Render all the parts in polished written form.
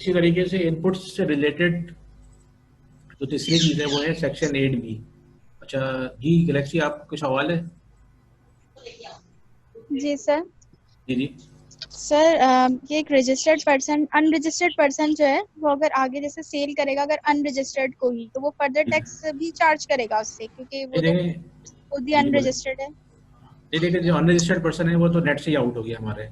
इसी तरीके से इनपुट से रिलेटेड जो तीसरी चीज है वो है सेक्शन 8B। अच्छा जी गैलेक्सी, आप कुछ सवाल है? जी सर। जी जी। सर ये एक रजिस्टर्ड पर्सन, अनरजिस्टर्ड पर्सन जो है वो अगर आगे जैसे सेल करेगा अगर अनरजिस्टर्ड को ही, तो वो फर्दर टैक्स भी चार्ज करेगा उससे, क्योंकि वो ये तो देखें, खुद ही जी जी बोले। अनरजिस्टर्ड है। ये देखें, जो अनरजिस्टर्ड पर्सन है वो तो नेट से ही आउट हो गया हमारे।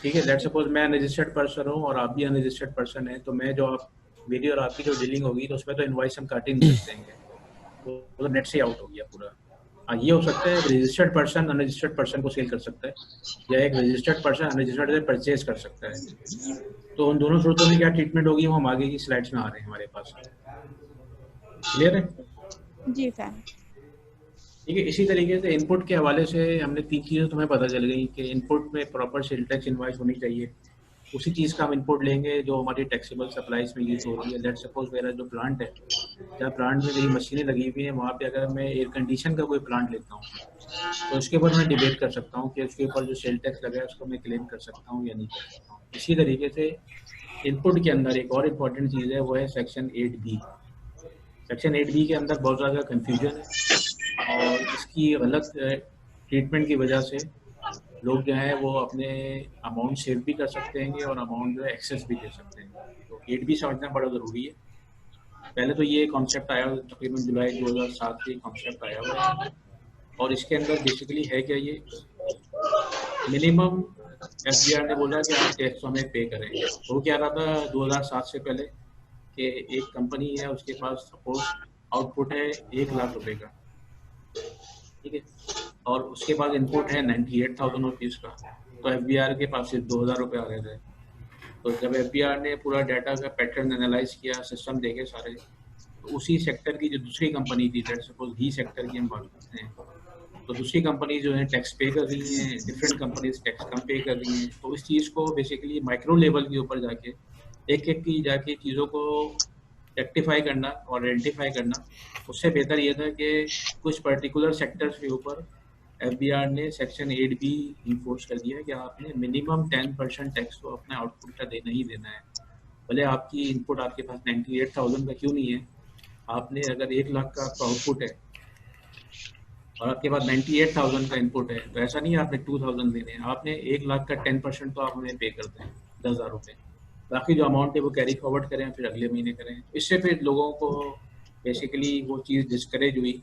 ठीक है, लेट सपोज मैं अनरजिस्टर्ड पर्सन हूँ और आप भी अनरजिस्टर्ड पर्सन है, तो मैं जो आप मेरी और आपकी जो डीलिंग होगी तो उसमें तो इनवॉइस हम काट ही नहीं सकते हैं, वो तो नेट से आउट हो गया पूरा। हाँ, ये हो सकता है रजिस्टर्ड पर्सन अनरजिस्टर्ड पर्सन को सेल कर सकता है, या एक रजिस्टर्ड पर्सन अनरजिस्टर्ड से परचेज कर सकता है। तो उन दोनों सूरतों में क्या ट्रीटमेंट होगी वो हम आगे की स्लाइड्स में आ रहे हैं हमारे पास। क्लियर है? जी सर। ठीक है, इसी तरीके से इनपुट के हवाले से हमने तीन चीज़ें तुम्हें पता चल गई कि इनपुट में प्रॉपर सेल टैक्स इनवॉइस होनी चाहिए। उसी चीज़ का हम इनपुट लेंगे जो हमारी टैक्सेबल सप्लाईज में यूज़ हो रही है। लेट सपोज मेरा जो प्लांट है, जहाँ प्लांट में मेरी मशीनें लगी हुई हैं, वहाँ पे अगर मैं एयर कंडीशन का कोई प्लांट लेता हूँ तो उसके ऊपर मैं डिबेट कर सकता हूँ कि उसके ऊपर जो सेल टैक्स लगा है उसको मैं क्लेम कर सकता हूँ या नहीं कर सकता हूँ। इसी तरीके से इनपुट के अंदर एक और इम्पॉर्टेंट चीज़ है, वो है सेक्शन 8B। सेक्शन 8B के अंदर बहुत ज़्यादा कन्फ्यूजन है और इसकी गलत ट्रीटमेंट की वजह से लोग जो है वो अपने अमाउंट सेव भी कर सकते हैं और अमाउंट जो है एक्सेस भी दे सकते हैं। तो 8B समझना बड़ा ज़रूरी है। पहले तो ये कॉन्सेप्ट आया तकरीबन जुलाई 2007 से कॉन्सेप्ट आया हुआ है, और इसके अंदर बेसिकली है क्या, ये मिनिमम एफबीआर ने बोला कि आप टैक्स हमें पे करें। तो क्या रहा था 2007 से पहले कि एक कंपनी है, उसके पास सपोज आउटपुट है 1 लाख रुपए का, ठीक है, और उसके पास इनपुट है 98,000 रुपीज़ का, तो एफबीआर के पास सिर्फ 2,000 रुपये आ रहे थे। तो जब एफबीआर ने पूरा डाटा का पैटर्न एनालाइज किया, सिस्टम देखे सारे, तो उसी सेक्टर की जो दूसरी कंपनी थी, लेट्स सपोज घी सेक्टर की हम बात करते हैं, तो दूसरी कंपनी जो है टैक्स पे कर रही हैं, डिफरेंट कंपनीज टैक्स कम पे कर रही हैं। तो इस चीज़ को बेसिकली माइक्रो लेवल के ऊपर जाके एक एक की जाके चीज़ों को रेक्टिफाई करना और आइडेंटिफाई करना, उससे बेहतर ये था कि कुछ पर्टिकुलर सेक्टर्स के ऊपर एफबीआर ने सेक्शन 8B इन्फोर्स कर दिया है कि आपने मिनिमम 10% टैक्स तो अपने आउटपुट का देना ही देना है। भले आपकी इनपुट आपके पास 98,000 का क्यों नहीं है, आपने अगर 1 लाख का आपका आउटपुट है और आपके पास 98,000 का इनपुट है, तो ऐसा नहीं है आपने 2,000 देने हैं, आपने 1 लाख का 10% तो आप हमें पे कर दें, 10,000 रुपये। बाकी जो अमाउंट है वो कैरी फॉरवर्ड करें, फिर अगले महीने करें। इससे फिर लोगों को बेसिकली वो चीज़ डिस्करेज हुई।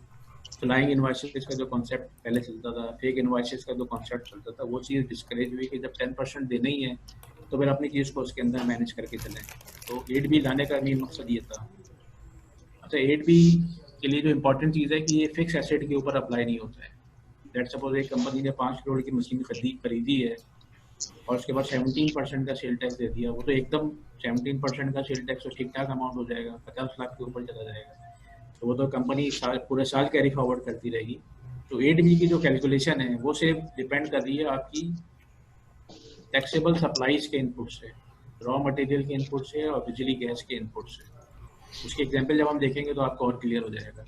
फ्लाइंग इन्वाइसेस का जो कॉन्सेप्ट पहले चलता था, फेक इन्वाइसेस का जो कॉन्सेप्ट चलता था, वो चीज़ डिस्करेज हुई कि जब 10% देना ही है तो फिर अपनी चीज़ को उसके अंदर मैनेज करके चलें। तो 8B लाने का मेन मकसद ये था। अच्छा, 8B के लिए जो इम्पोर्टेंट चीज़ है कि ये फिक्स एसेट के ऊपर अप्लाई नहीं होता है। लेट्स सपोज एक कंपनी ने 5 करोड़ की मशीन खरीदी है और उसके बाद 17% का सेल टैक्स दे दिया, वो तो एकदम 17% का सेल टैक्स तो ठीक ठाक अमाउंट हो जाएगा, 50 लाख के ऊपर चला जाएगा, तो वो तो कंपनी पूरे साल कैरी फॉरवर्ड करती रहेगी। तो 8B की जो कैलकुलेशन है वो सिर्फ डिपेंड कर रही है आपकी टैक्सेबल सप्लाईज के इनपुट से, रॉ मटेरियल के इनपुट से और बिजली गैस के इनपुट से। उसकी एग्जाम्पल जब हम देखेंगे तो आपको और क्लियर हो जाएगा।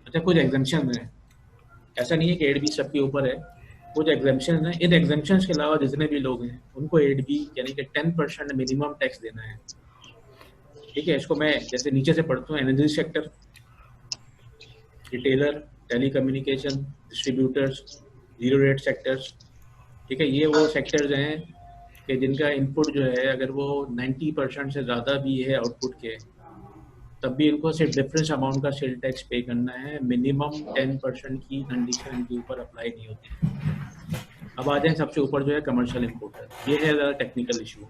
अच्छा, कुछ एग्जाम्पशन है, ऐसा नहीं है कि 8B सबके ऊपर है, कुछ एग्जाम्पशन है। इन एग्जाम्पशन के अलावा जितने भी लोग हैं उनको 8B यानी कि 10% मिनिमम टैक्स देना है। ठीक है, इसको मैं जैसे नीचे से पढ़ता हूँ। Energy sector, retailer, telecommunication, distributors, zero rate sectors. ठीक है, ये वो सेक्टर्स हैं कि जिनका इनपुट जो है अगर वो 90% से ज़्यादा भी है आउटपुट के, तब भी इनको सिर्फ डिफरेंस अमाउंट का सेल टैक्स पे करना है। मिनिमम 10% की कंडीशन इनके ऊपर अप्लाई नहीं होती है। अब आ जाए सबसे ऊपर जो है कमर्शियल इम्पोर्टर। ये है ज़्यादा टेक्निकल इशू।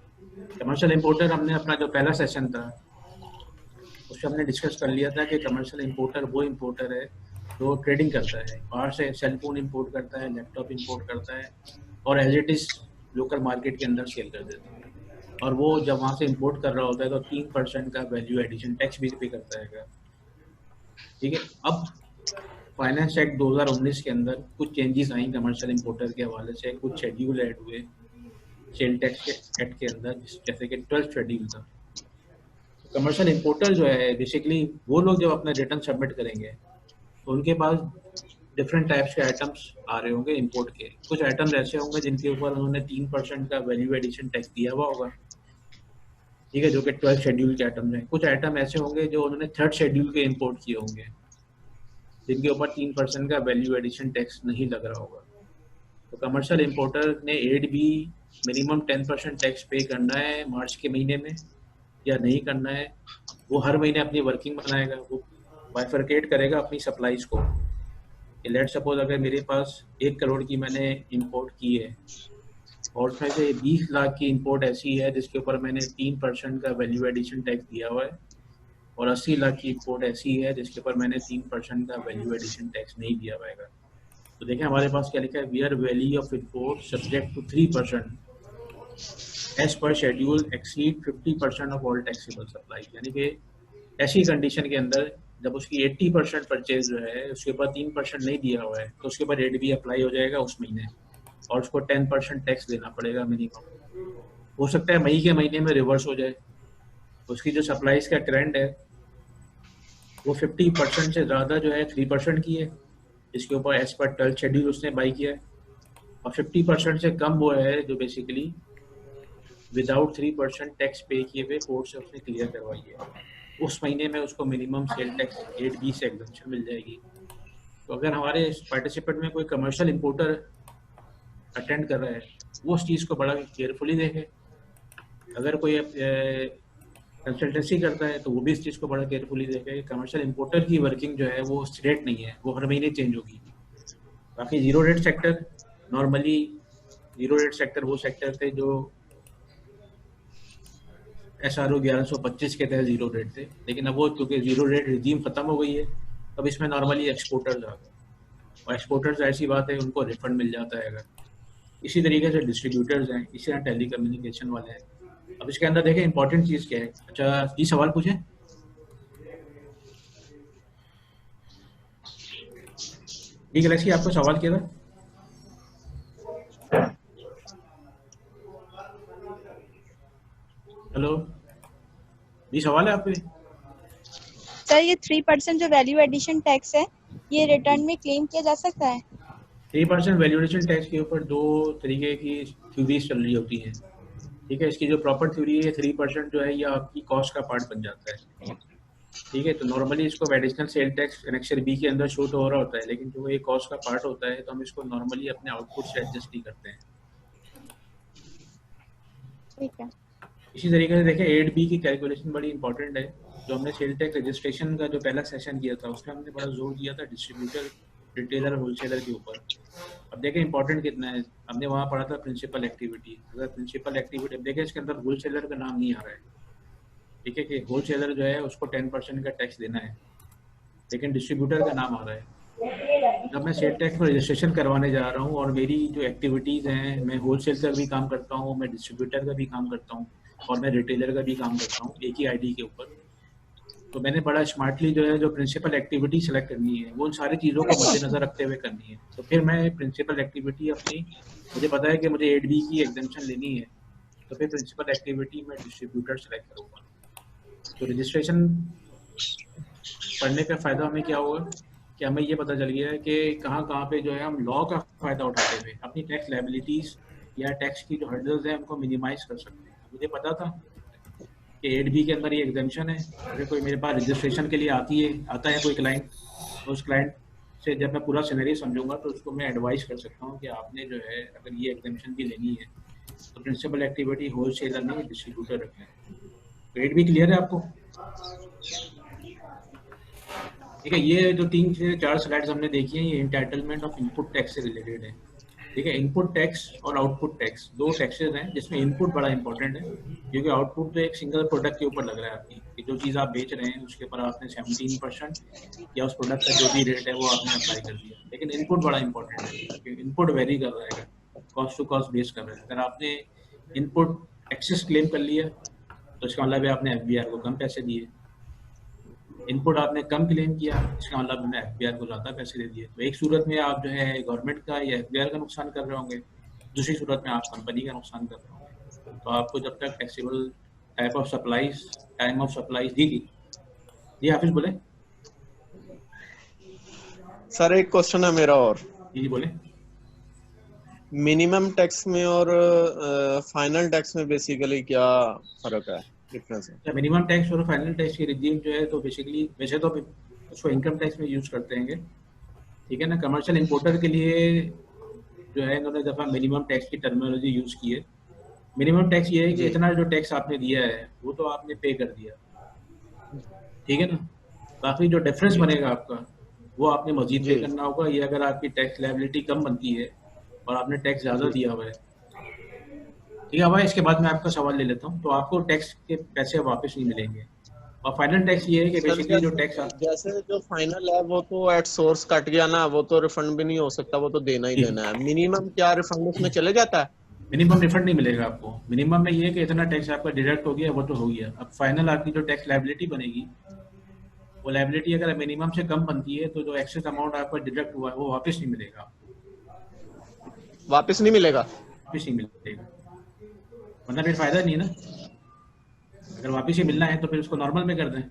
कमर्शियल इम्पोर्टर हमने अपना जो पहला सेशन था उसमें हमने डिस्कस कर लिया था कि कमर्शियल इम्पोर्टर वो इम्पोर्टर है जो ट्रेडिंग करता है, बाहर से सेलफोन इम्पोर्ट करता है, लैपटॉप इम्पोर्ट करता है और as it is local market के अंदर सेल कर देता है। और वो जब वहाँ से इम्पोर्ट कर रहा होता है तो 3% का वैल्यू एडिशन टैक्स भी पे करता है। ठीक है, अब फाइनेंस एक्ट 2019 के अंदर कुछ चेंजेस आई कमर्शियल इम्पोर्टर के हवाले से, कुछ शेड्यूल ऐड हुए सेल टैक्स के एक्ट के अंदर, जैसे कि 12th शेड्यूल था। कमर्शियल इम्पोर्टर जो है बेसिकली वो लोग जब अपना रिटर्न सबमिट करेंगे तो उनके पास डिफरेंट टाइप्स के आइटम्स आ रहे होंगे इम्पोर्ट के। कुछ आइटम्स ऐसे होंगे जिनके ऊपर उन्होंने 3% का वैल्यू एडिशन टैक्स दिया हुआ होगा, ठीक है, जो कि 12 शेड्यूल के आइटम हैं। कुछ आइटम ऐसे होंगे जो उन्होंने 3rd शेड्यूल के इंपोर्ट किए होंगे, जिनके ऊपर 3% का वैल्यू एडिशन टैक्स नहीं लग रहा होगा। तो कमर्शियल इंपोर्टर ने 8B मिनिमम 10% टैक्स पे करना है मार्च के महीने में या नहीं करना है, वो हर महीने अपनी वर्किंग बनाएगा, वो बाइफरकेट करेगा अपनी सप्लाईज को। लेट सपोज अगर मेरे पास 1 करोड़ की मैंने इंपोर्ट की है और उसमें से 20 लाख की इंपोर्ट ऐसी है जिसके ऊपर मैंने 3% का वैल्यू एडिशन टैक्स दिया हुआ है, और 80 लाख की इंपोर्ट ऐसी है जिसके ऊपर मैंने 3% का वैल्यू एडिशन टैक्स नहीं दिया हुआ है। तो देखें हमारे पास क्या लिखा है, where value of import subject to 3% as per schedule exceed 50% of all taxable supply. यानी कि ऐसी कंडीशन के अंदर जब उसकी 80% परचेज जो है उसके ऊपर 3% नहीं दिया हुआ है तो उसके ऊपर रेट भी अप्लाई हो जाएगा उस महीने, और उसको 10% टैक्स देना पड़ेगा मिनिमम। हो सकता है मई के महीने में रिवर्स हो जाए, उसकी जो सप्लाईज का ट्रेंड है वो 50% से ज़्यादा जो है 3% की है, इसके ऊपर एज पर 12 शेड्यूल उसने बाई किया है, और 50% से कम वो है जो बेसिकली विदाउट 3% टैक्स पे किए हुए कोर्ट से उसने क्लियर करवाई है। उस महीने में उसको मिनिमम सेल टैक्स 8B से एग्जम्पशन मिल जाएगी। तो अगर हमारे पार्टिसिपेंट में कोई कमर्शियल इंपोर्टर अटेंड कर रहा है वो उस चीज़ को बड़ा केयरफुली देखे। अगर कोई कंसल्टेंसी करता है तो वो भी इस चीज़ को बड़ा केयरफुली देखे। कमर्शियल इंपोर्टर की वर्किंग जो है वो स्ट्रेट नहीं है, वो हर महीने चेंज होगी। बाकी zero rate sector, normally zero rate sector वो सेक्टर थे जो SRO 1125 के तहत जीरो रेट थे, लेकिन अब वो क्योंकि जीरो रेट रिजीम खत्म हो गई है अब इसमें नॉर्मली एक्सपोर्टर्स आ गए, और एक्सपोर्टर्स ऐसी बात है उनको रिफंड मिल जाता है। अगर इसी तरीके से डिस्ट्रीब्यूटर्स हैं, इसी तरह टेली कम्युनिकेशन वाले हैं। अब इसके अंदर देखें इंपॉर्टेंट चीज़ क्या है। अच्छा, ये सवाल पूछें। डी गैलेक्सी आपको सवाल किया था। हेलो, ये सवाल है आपके। सर ये 3% जो वैल्यू एडिशन टैक्स है ये रिटर्न में क्लेम किया जा सकता है? 3% वैल्यूएशन टैक्स के ऊपर दो तरीके की थ्योरीज चल रही होती हैं। ठीक है, इसकी जो प्रॉपर थ्योरी है 3% जो है ये आपकी कॉस्ट का पार्ट बन जाता है। ठीक है, तो नॉर्मली इसको additional sale tax annexure B के अंदर शो तो हो रहा होता है, लेकिन जो ये कॉस्ट का पार्ट होता है तो हम इसको नॉर्मली अपने आउटपुट से एडजस्ट ही करते हैं। ठीक है। इसी तरीके से देखें 8B की कैलकुलेशन बड़ी इंपॉर्टेंट है। जो हमने सेल टैक्स रजिस्ट्रेशन का जो पहला सेशन किया था उसमें हमने बड़ा जोर दिया था डिस्ट्रीब्यूटर, रिटेलर, होलसेलर के ऊपर। अब देखें इंपॉर्टेंट कितना है, हमने वहाँ पढ़ा था प्रिंसिपल एक्टिविटी। अगर प्रिंसिपल एक्टिविटी, अब देखें इसके अंदर होलसेलर का नाम नहीं आ रहा है। ठीक है, कि होलसेलर जो है उसको 10% का टैक्स देना है, लेकिन डिस्ट्रीब्यूटर का नाम आ रहा है। जब मैं सेल टैक्स में रजिस्ट्रेशन करवाने जा रहा हूँ और मेरी जो एक्टिविटीज़ हैं, मैं होलसेल का भी काम करता हूँ, मैं डिस्ट्रीब्यूटर का भी काम करता हूँ और मैं रिटेलर का भी काम करता हूँ एक ही आईडी के ऊपर, तो मैंने बड़ा स्मार्टली जो है जो प्रिंसिपल एक्टिविटी सेलेक्ट करनी है वो उन सारी चीज़ों को मद्देनजर रखते हुए करनी है। तो फिर मैं प्रिंसिपल एक्टिविटी अपनी, मुझे पता है कि मुझे 8B की एग्जम्पशन लेनी है, तो फिर प्रिंसिपल एक्टिविटी में डिस्ट्रीब्यूटर सेलेक्ट करूँगा। तो रजिस्ट्रेशन पढ़ने का फ़ायदा हमें क्या होगा कि हमें ये पता चल गया है कि कहाँ कहाँ पे जो है हम लॉ का फ़ायदा उठाते हुए अपनी टैक्स लायबिलिटीज़ या टैक्स की जो हर्डल्स हैं उनको मिनिमाइज़ कर सकते हैं। मुझे पता था कि 8B के अंदर ये एग्जामेशन है। अगर कोई मेरे पास रजिस्ट्रेशन के लिए आता है कोई क्लाइंट, तो उस क्लाइंट से जब मैं पूरा सिनेरियो समझूंगा तो उसको मैं एडवाइस कर सकता हूँ कि आपने जो है अगर ये एग्जामेशन भी लेनी है तो प्रिंसिपल एक्टिविटी होलसेलर नहीं डिस्ट्रीब्यूटर रखें। तो 8B क्लियर है आपको? ठीक है, ये जो 3 से 4 स्लाइड्स हमने देखी हैं ये एंटाइटलमेंट ऑफ इनपुट टैक्स से रिलेटेड है। ठीक है, इनपुट टैक्स और आउटपुट टैक्स दो टैक्सेस हैं जिसमें इनपुट बड़ा इंपॉर्टेंट है, क्योंकि आउटपुट तो एक सिंगल प्रोडक्ट के ऊपर लग रहा है आपकी, कि जो चीज़ आप बेच रहे हैं उसके ऊपर आपने 17% या उस प्रोडक्ट का जो भी रेट है वो आपने अप्लाई कर दिया। लेकिन इनपुट बड़ा इंपॉर्टेंट है क्योंकि इनपुट वेरी कर रहा है, कॉस्ट टू कॉस्ट बेस कर रहा है। अगर आपने इनपुट एक्सेस क्लेम कर लिया तो इसका मतलब है आपने FBR को कम पैसे दिए। इनपुट आपने कम क्लेम किया, इसका मतलब हमने FBR को ज़्यादा पैसे दे दिए। तो एक सूरत में आप जो है गवर्नमेंट का या FBR का नुकसान कर रहे होंगे, दूसरी सूरत में आप कंपनी का नुकसान कर रहे होंगे। तो आपको जब तक टैक्सेबल टाइम ऑफ सप्लाईज दी थी। जी हाफिज बोले। सर एक क्वेश्चन है मेरा और। जी बोले। मिनिमम टैक्स में और फाइनल टैक्स में बेसिकली क्या फर्क है? डिफरेंस है। तो मिनिमम टैक्स और फाइनल टैक्स की रिजीम जो है तो बेसिकली वैसे तो उसको इनकम टैक्स में यूज करते हैं, ठीक है ना। कमर्शियल इंपोर्टर के लिए जो है इन्होंने दफ़ा मिनिमम टैक्स की टर्मिनोलॉजी यूज की है। मिनिमम टैक्स ये है कि जी इतना जो टैक्स आपने दिया है वो तो आपने पे कर दिया, ठीक है ना। बाकी जो डिफरेंस जी बनेगा आपका वो आपने मजीद पे जी करना होगा। ये अगर आपकी टैक्स लायबिलिटी कम बनती है और आपने टैक्स ज़्यादा जी। दिया हुआ है, ठीक है भाई। इसके बाद मैं आपका सवाल ले लेता हूँ। तो आपको टैक्स के पैसे वापस नहीं मिलेंगे। और फाइनल टैक्स ये है कि सर बेसिकली जो जैसे टैक्स जैसे जो फाइनल है वो तो एट सोर्स कट गया ना, वो तो रिफंड भी नहीं हो सकता, वो तो देना ही जी, देना है। मिनिमम क्या रिफंड उसमें चले जाता है? मिनिमम रिफंड नहीं मिलेगा आपको। मिनिमम में ये है कि इतना टैक्स आपका डिडक्ट हो गया, वो तो हो गया। अब फाइनल आपकी जो टैक्स लायबिलिटी बनेगी, वो लायबिलिटी अगर मिनिमम से कम बनती है तो जो एक्सेस अमाउंट आपका डिडक्ट हुआ है वो वापस नहीं मिलेगा, वापस नहीं मिलेगा? वापस नहीं मिलेगा। वरना फिर फायदा नहीं है ना। अगर वापस ही मिलना है तो फिर उसको नॉर्मल में कर दें।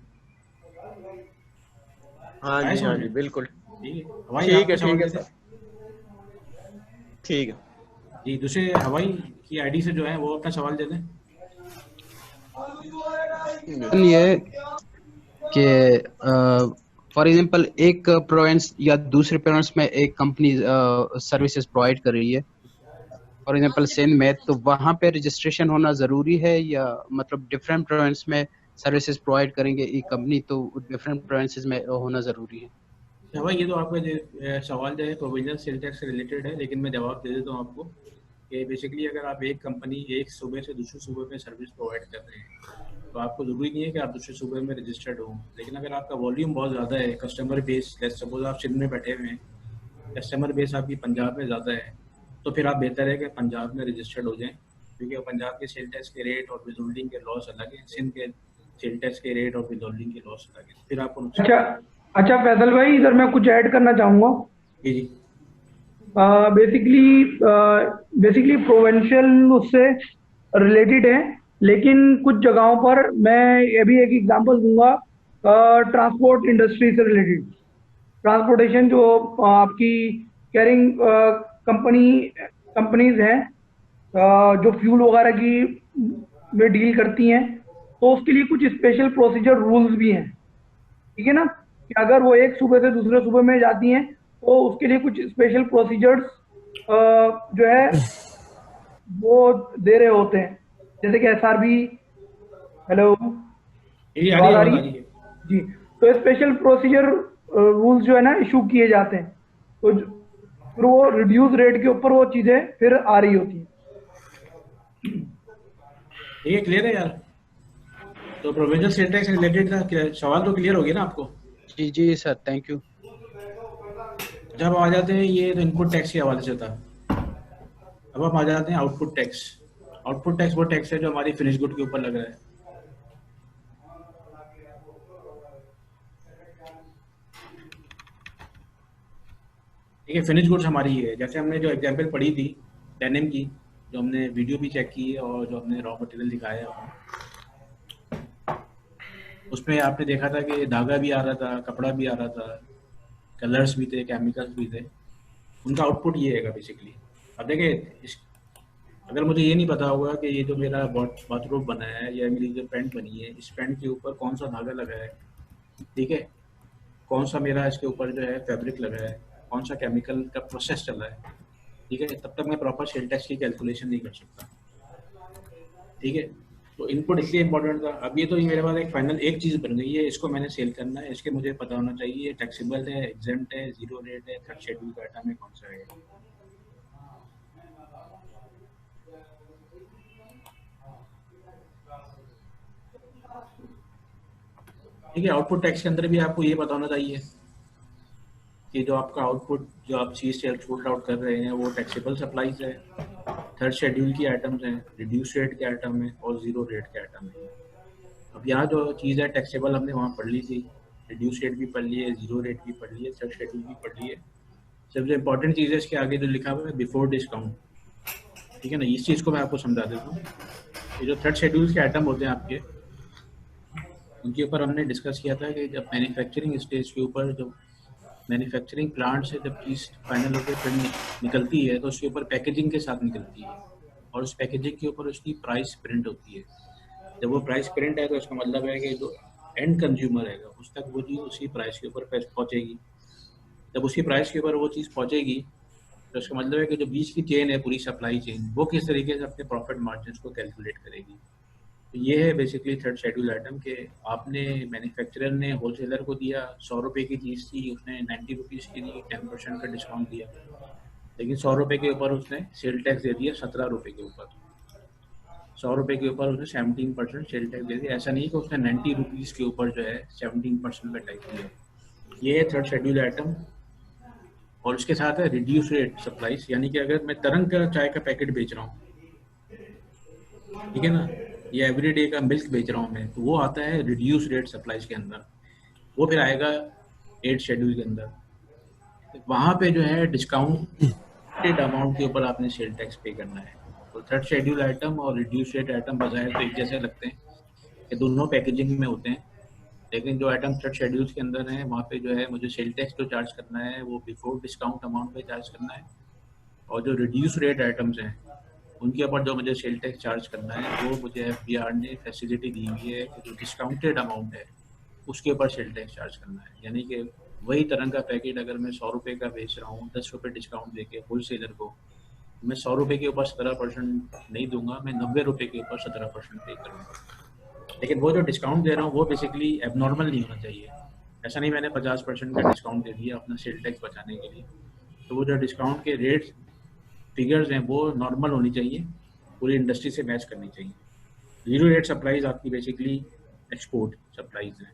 आए समझ हाँ में? जी बिल्कुल। ठीक है। हवाई आपके सवाल ठीक है थे सर, ठीक है। जी। दूसरे हवाई की आईडी से जो है वो अपना सवाल दे दें। ये कि फॉर एग्जांपल एक प्रोविंस या दूसरे प्रोविंस में एक कंपनी सर्विसेज प्रोवाइड कर रही है, फॉर एग्जांपल सिंध में, तो वहाँ पे रजिस्ट्रेशन होना ज़रूरी है या मतलब डिफरेंट प्रोविंस में सर्विसेज प्रोवाइड करेंगे एक कंपनी तो डिफरेंट प्रोविंसेस में होना ज़रूरी है? हवाई ये तो आपका सवाल जो है प्रोविजनल सेल टैक्स से रिलेटेड है, लेकिन मैं जवाब दे देता हूँ आपको कि बेसिकली अगर आप एक कंपनी एक सूबे से दूसरे सूबे में सर्विस प्रोवाइड कर रहे हैं तो आपको ज़रूरी नहीं है कि आप दूसरे सूबे में रजिस्टर्ड हो। लेकिन अगर आपका वॉल्यूम बहुत ज़्यादा है, कस्टमर बेस, सपोज आप सिंध में बैठे हुए हैं, कस्टमर बेस आपकी पंजाब में ज़्यादा है, तो फिर आप बेहतर है कि पंजाब में रजिस्टर्ड हो जाएं, क्योंकि पंजाब के सेल टैक्स के रेट और विजोल्डिंग के लॉस अलग हैं, सिंध के सेल टैक्स के रेट और विजोल्डिंग के लॉस अलग हैं, फिर आपको नुकसान। अच्छा फैसल भाई, इधर मैं कुछ ऐड करना चाहूँगा। जी जी बेसिकली प्रोविंशियल उससे रिलेटेड है, लेकिन कुछ जगहों पर मैं ये भी एक एग्जांपल दूंगा ट्रांसपोर्ट इंडस्ट्री से रिलेटेड। ट्रांसपोर्टेशन जो आपकी कैरिंग कंपनीज हैं जो फ्यूल वगैरह की में डील करती हैं, तो उसके लिए कुछ स्पेशल प्रोसीजर रूल्स भी हैं, ठीक है ना। कि अगर वो एक सूबे से दूसरे सूबे में जाती हैं तो उसके लिए कुछ स्पेशल प्रोसीजर्स जो है वो दे रहे होते हैं, जैसे कि SRB। हेलो, ये आवाज आ रही है? रही है। जी। तो स्पेशल प्रोसीजर रूल्स जो है ना इशू किए जाते हैं, तो फिर वो रिड्यूस रेट के ऊपर वो चीज़ें फिर आ रही होती हैं। ये क्लियर है यार? तो प्रोविजनल सेल टैक्स रिलेटेड का सवाल तो क्लियर हो गया ना आपको? जी जी सर, थैंक यू। जब आ जाते हैं ये तो इनपुट टैक्स के हवाले से था। अब हम आ जाते हैं आउटपुट टैक्स। आउटपुट टैक्स वो टैक्स है जो हमारी फिनिश गुड के ऊपर लग रहा है। ठीक है, फिनिश गुड्स हमारी है। जैसे हमने जो एग्जांपल पढ़ी थी डेनिम की, जो हमने वीडियो भी चेक की है और जो हमने रॉ मटेरियल दिखाया है, उसमें आपने देखा था कि धागा भी आ रहा था, कपड़ा भी आ रहा था, कलर्स भी थे, केमिकल्स भी थे। उनका आउटपुट ये है बेसिकली। अब देखिए, अगर मुझे ये नहीं पता होगा कि ये जो मेरा बाथरूम बना है या मेरी जो पैंट बनी है, इस पैंट के ऊपर कौन सा धागा लगा है, ठीक है, कौन सा मेरा इसके ऊपर जो है फैब्रिक लगा है, कौन सा केमिकल का प्रोसेस चल रहा है, ठीक है, तब तक मैं प्रॉपर सेल टैक्स की कैलकुलेशन नहीं कर सकता। ठीक है, तो इनपुट इसलिए इंपॉर्टेंट था। अब ये तो ये मेरे पास एक फाइनल एक चीज़ बन गई है, इसको मैंने सेल करना है, इसके मुझे पता होना चाहिए टैक्सेबल है, एग्जेम्प्ट है, जीरो रेट है, थर्ड शेड्यूल का आइटम है, कौन सा है। ठीक है, आउटपुट टैक्स के अंदर भी आपको ये पता होना चाहिए कि जो आपका आउटपुट जो आप चीज सोल्ड आउट कर रहे हैं वो टैक्सेबल सप्लाईज है, थर्ड शेड्यूल की आइटम्स हैं, रिड्यूस रेट के आइटम है और जीरो रेट के आइटम है। अब यहाँ जो चीज़ है टैक्सेबल हमने वहाँ पढ़ ली थी, रिड्यूस रेट भी पढ़ ली है, जीरो रेट भी पढ़ ली है, थर्ड शेड्यूल भी पढ़ ली है। सबसे इंपॉर्टेंट चीज़ है इसके आगे जो लिखा हुआ है बिफोर डिस्काउंट, ठीक है ना। इस चीज़ को मैं आपको समझा देता हूँ। ये जो थर्ड शेड्यूल के आइटम होते हैं आपके, उनके ऊपर हमने डिस्कस किया था कि जब मैन्युफैक्चरिंग स्टेज के ऊपर जब मैन्युफैक्चरिंग प्लांट से जब चीज़ फाइनल होकर फिर निकलती है तो उसके ऊपर पैकेजिंग के साथ निकलती है और उस पैकेजिंग के ऊपर उसकी प्राइस प्रिंट होती है। जब वो प्राइस प्रिंट है तो इसका मतलब है कि जो एंड कंज्यूमर है उस तक वो चीज़ उसी प्राइस के ऊपर पहुँचेगी। जब उसी प्राइस के ऊपर वो चीज़ पहुँचेगी तो इसका मतलब है कि जो बीच की चेन है, पूरी सप्लाई चेन, वो किस तरीके से अपने प्रॉफिट मार्जिन को कैलकुलेट करेगी। तो ये है बेसिकली थर्ड शेड्यूल आइटम कि आपने मैन्युफैक्चरर ने होलसेलर को दिया 100 रुपये की चीज़ थी, उसने 90 रुपीज़ की दी, 10% का डिस्काउंट दिया, लेकिन 100 रुपये के ऊपर उसने सेल टैक्स दे दिया 17 रुपये के ऊपर। 100 रुपये के ऊपर उसने 17% सेल टैक्स दे दिया। ऐसा नहीं कि उसने 90 रुपीज़ के ऊपर जो है 17% का टैक्स दिया। ये है थर्ड शेड्यूल आइटम। और उसके साथ है रिड्यूस रेट सप्लाईज, यानी कि अगर मैं तरंग का चाय का पैकेट बेच रहा हूँ, ठीक है ना, या एवरीडे का मिल्क बेच रहा हूँ मैं, तो वो आता है रिड्यूस रेट सप्लाईज के अंदर। वो फिर आएगा 8 शेड्यूल के अंदर। वहाँ पे जो है डिस्काउंटेड अमाउंट के ऊपर आपने सेल टैक्स पे करना है। तो थर्ड शेड्यूल आइटम और रिड्यूस रेट आइटम बजाय तो एक जैसे लगते हैं कि दोनों पैकेजिंग में होते हैं, लेकिन जो आइटम थर्ड शेड्यूल्स के अंदर है वहाँ पे जो है मुझे सेल टैक्स जो चार्ज करना है वो बिफोर डिस्काउंट अमाउंट पे चार्ज करना है, और जो रिड्यूस रेट आइटम्स हैं उनके ऊपर जो मुझे सेल टैक्स चार्ज करना है वो मुझे एफबीआर ने फैसिलिटी दी हुई है कि जो डिस्काउंटेड अमाउंट है उसके ऊपर सेल टैक्स चार्ज करना है। यानी कि वही तरह का पैकेट अगर मैं 100 रुपये का बेच रहा हूँ 10 रुपये डिस्काउंट देके होलसेलर को, मैं 100 रुपये के ऊपर 17% नहीं दूंगा, मैं 90 रुपये के ऊपर 17% पे करूँगा। लेकिन वो जो डिस्काउंट दे रहा हूँ वो बेसिकली एबनॉर्मल नहीं होना चाहिए। ऐसा नहीं मैंने 50% का डिस्काउंट दे दिया अपना सेल टैक्स बचाने के लिए, तो वो जो डिस्काउंट के रेट्स फिगर्स हैं वो नॉर्मल होनी चाहिए, पूरी इंडस्ट्री से मैच करनी चाहिए। जीरो रेट सप्लाईज आपकी बेसिकली एक्सपोर्ट सप्लाईज हैं।